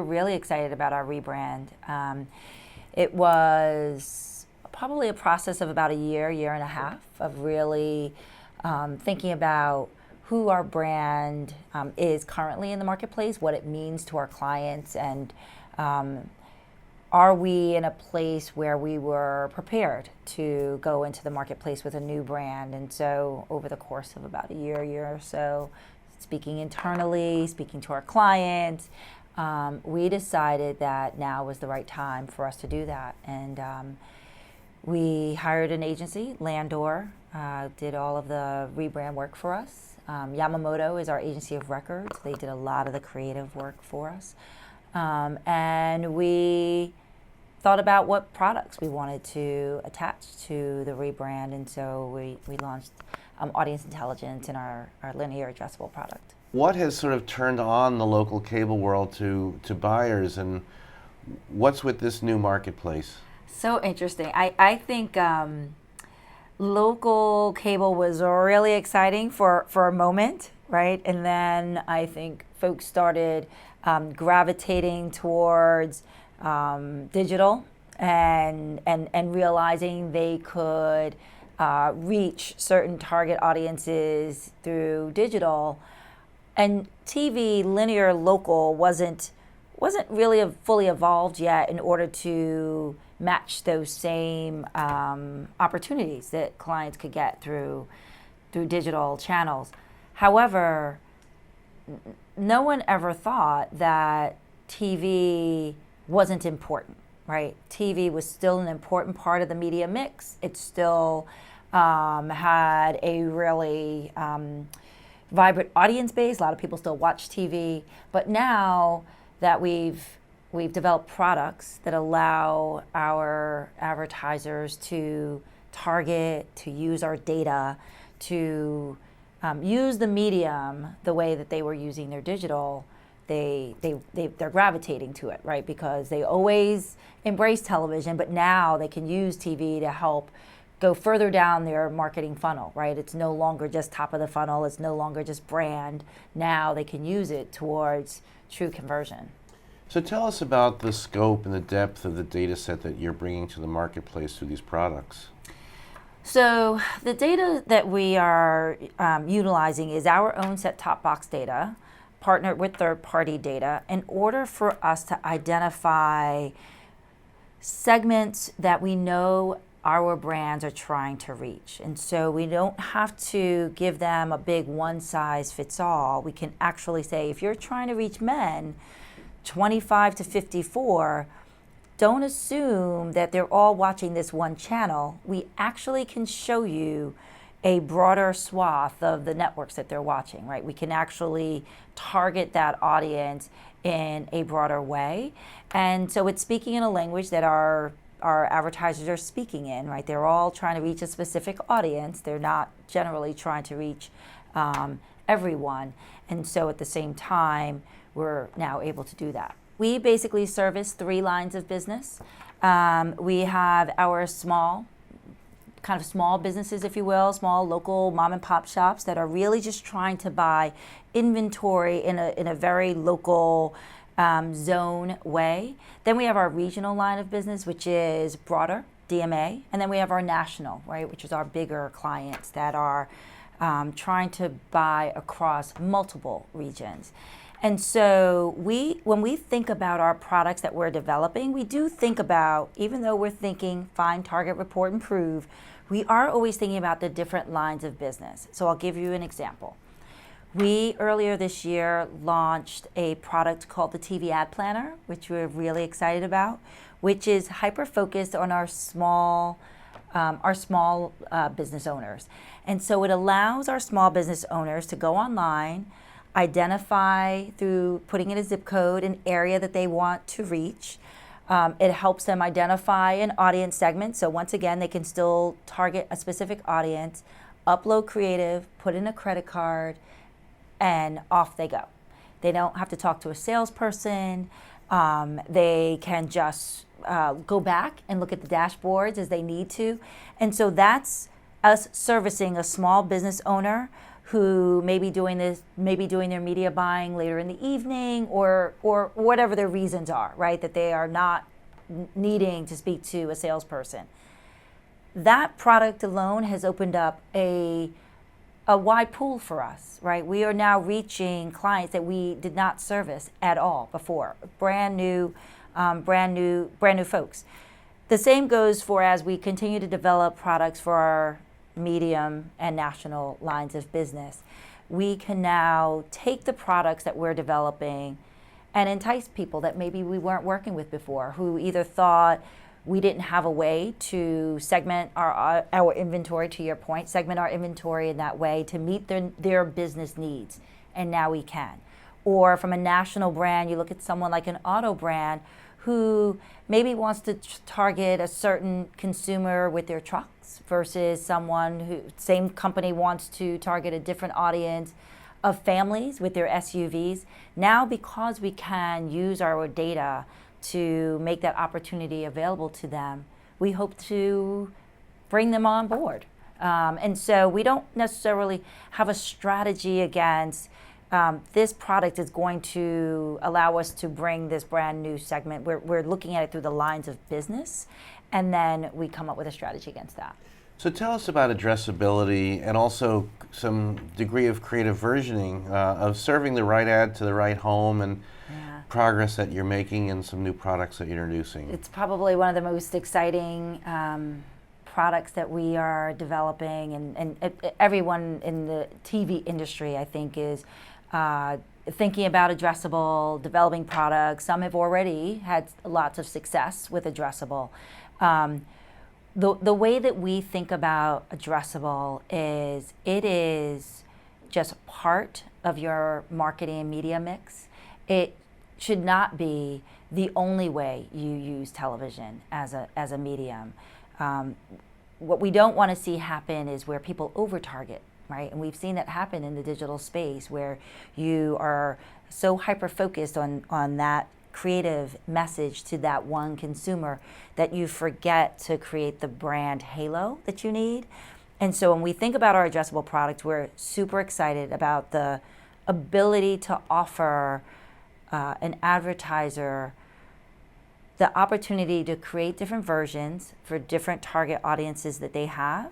really excited about our rebrand. It was probably a process of about a year and a half of really thinking about who our brand is currently in the marketplace, what it means to our clients, and are we in a place where we were prepared to go into the marketplace with a new brand? And so over the course of about a year or so, speaking internally, speaking to our clients, we decided that now was the right time for us to do that. And we hired an agency, Landor, did all of the rebrand work for us. Yamamoto is our agency of records. They did a lot of the creative work for us. And we thought about what products we wanted to attach to the rebrand, and so we launched audience intelligence in our linear addressable product. What has sort of turned on the local cable world to buyers, and what's with this new marketplace? So interesting. I think local cable was really exciting for a moment, right? And then I think folks started gravitating towards digital and realizing they could reach certain target audiences through digital. And TV, linear, local wasn't really fully evolved yet in order to match those same opportunities that clients could get through digital channels. However, no one ever thought that TV wasn't important, right? TV was still an important part of the media mix. It still had a really vibrant audience base. A lot of people still watch TV. But now that we've developed products that allow our advertisers to target, to use our data, to use the medium the way that they were using their digital, they're gravitating to it, right? Because they always embrace television, but now they can use TV to help go further down their marketing funnel, right? It's no longer just top of the funnel. It's no longer just brand. Now they can use it towards true conversion. So tell us about the scope and the depth of the data set that you're bringing to the marketplace through these products. So the data that we are utilizing is our own set-top box data, partnered with third-party data, in order for us to identify segments that we know our brands are trying to reach. And so we don't have to give them a big one-size-fits-all. We can actually say, if you're trying to reach men 25 to 54, don't assume that they're all watching this one channel. We actually can show you a broader swath of the networks that they're watching, right? We can actually target that audience in a broader way. And so it's speaking in a language that our advertisers are speaking in, right? They're all trying to reach a specific audience. They're not generally trying to reach everyone. And so at the same time, we're now able to do that. We basically service 3 lines of business. We have our small businesses, if you will, small local mom and pop shops that are really just trying to buy inventory in a very local zone way. Then we have our regional line of business, which is broader, DMA. And then we have our national, right, which is our bigger clients that are trying to buy across multiple regions. And so when we think about our products that we're developing, we do think about, even though we're thinking find, target, report, and prove, we are always thinking about the different lines of business. So I'll give you an example. We, earlier this year, launched a product called the TV Ad Planner, which we're really excited about, which is hyper-focused on our small business owners. And so it allows our small business owners to go online, identify through putting in a zip code an area that they want to reach. It helps them identify an audience segment. So once again, they can still target a specific audience, upload creative, put in a credit card, and off they go. They don't have to talk to a salesperson. They can just go back and look at the dashboards as they need to. And so that's us servicing a small business owner who may be doing their media buying later in the evening, or whatever their reasons are, right? That they are not needing to speak to a salesperson. That product alone has opened up a wide pool for us, right? We are now reaching clients that we did not service at all before. Brand new folks. The same goes for as we continue to develop products for our medium and national lines of business. We can now take the products that we're developing and entice people that maybe we weren't working with before, who either thought we didn't have a way to segment our inventory, to your point, segment our inventory in that way to meet their business needs, and now we can. Or from a national brand, you look at someone like an auto brand who maybe wants to target a certain consumer with their trucks versus someone who, same company, wants to target a different audience of families with their SUVs. Now, because we can use our data to make that opportunity available to them, we hope to bring them on board. And so we don't necessarily have a strategy against this product is going to allow us to bring this brand new segment. We're looking at it through the lines of business, and then we come up with a strategy against that. So tell us about addressability and also some degree of creative versioning of serving the right ad to the right home, and progress that you're making and some new products that you're introducing. It's probably one of the most exciting products that we are developing, and everyone in the TV industry, I think, is thinking about addressable, developing products. Some have already had lots of success with addressable. The way that we think about addressable is it is just part of your marketing and media mix. It should not be the only way you use television as a medium. What we don't want to see happen is where people over-target, right? And we've seen that happen in the digital space, where you are so hyper-focused on that creative message to that one consumer that you forget to create the brand halo that you need. And so when we think about our addressable product, we're super excited about the ability to offer an advertiser the opportunity to create different versions for different target audiences that they have,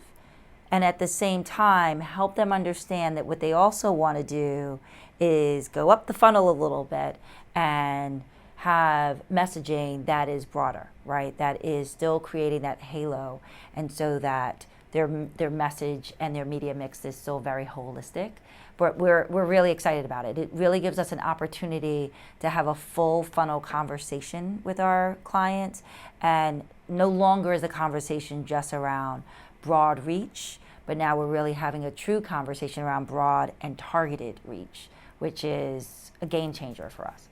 and at the same time help them understand that what they also want to do is go up the funnel a little bit and have messaging that is broader, right? That is still creating that halo, and so that their message and their media mix is still very holistic. But we're really excited about it. It really gives us an opportunity to have a full funnel conversation with our clients, and no longer is the conversation just around broad reach, but now we're really having a true conversation around broad and targeted reach, which is a game changer for us.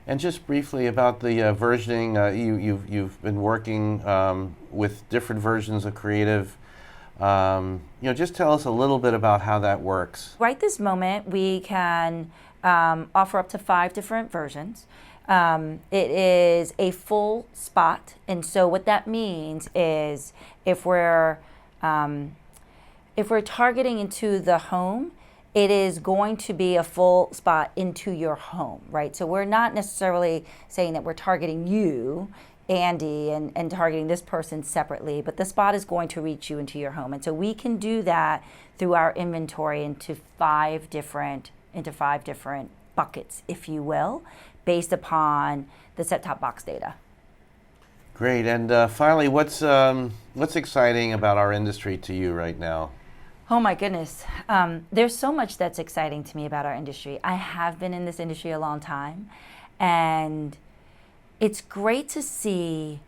And just briefly about the versioning, you've been working with different versions of creative. Just tell us a little bit about how that works. Right this moment, we can offer up to 5 different versions. It is a full spot, and so what that means is if we're targeting into the home, it is going to be a full spot into your home, right? So we're not necessarily saying that we're targeting you, Andy, and targeting this person separately, but the spot is going to reach you into your home. And so we can do that through our inventory into 5 different buckets, if you will, based upon the set-top box data. Great. And finally, what's exciting about our industry to you right now? Oh my goodness. There's so much that's exciting to me about our industry. I have been in this industry a long time, and it's great to see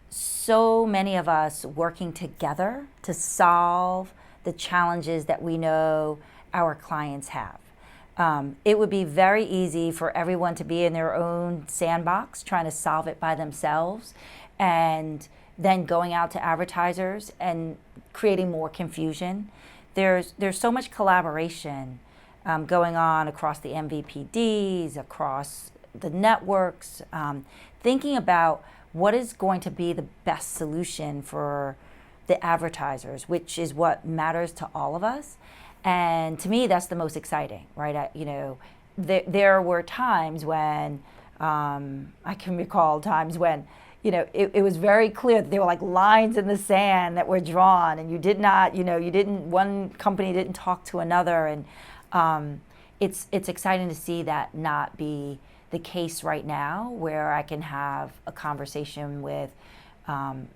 so many of us working together to solve the challenges that we know our clients have. It would be very easy for everyone to be in their own sandbox trying to solve it by themselves, and then going out to advertisers and creating more confusion. There's so much collaboration going on across the MVPDs, across the networks, thinking about what is going to be the best solution for the advertisers, which is what matters to all of us. And to me, that's the most exciting, right? There were times when, I can recall times when, it was very clear that there were like lines in the sand that were drawn, and you did not, one company didn't talk to another. And it's exciting to see that not be the case right now, where I can have a conversation with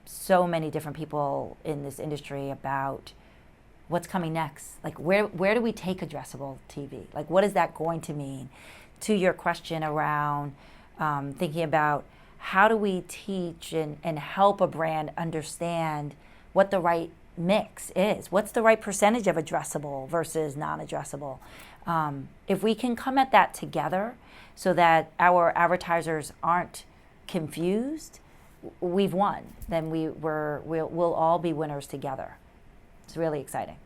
so many different people in this industry about what's coming next. Like, where do we take addressable TV? Like, what is that going to mean? To your question around thinking about how do we teach and help a brand understand what the right mix is? What's the right percentage of addressable versus non-addressable? If we can come at that together so that our advertisers aren't confused, we've won. Then we'll all be winners together. It's really exciting.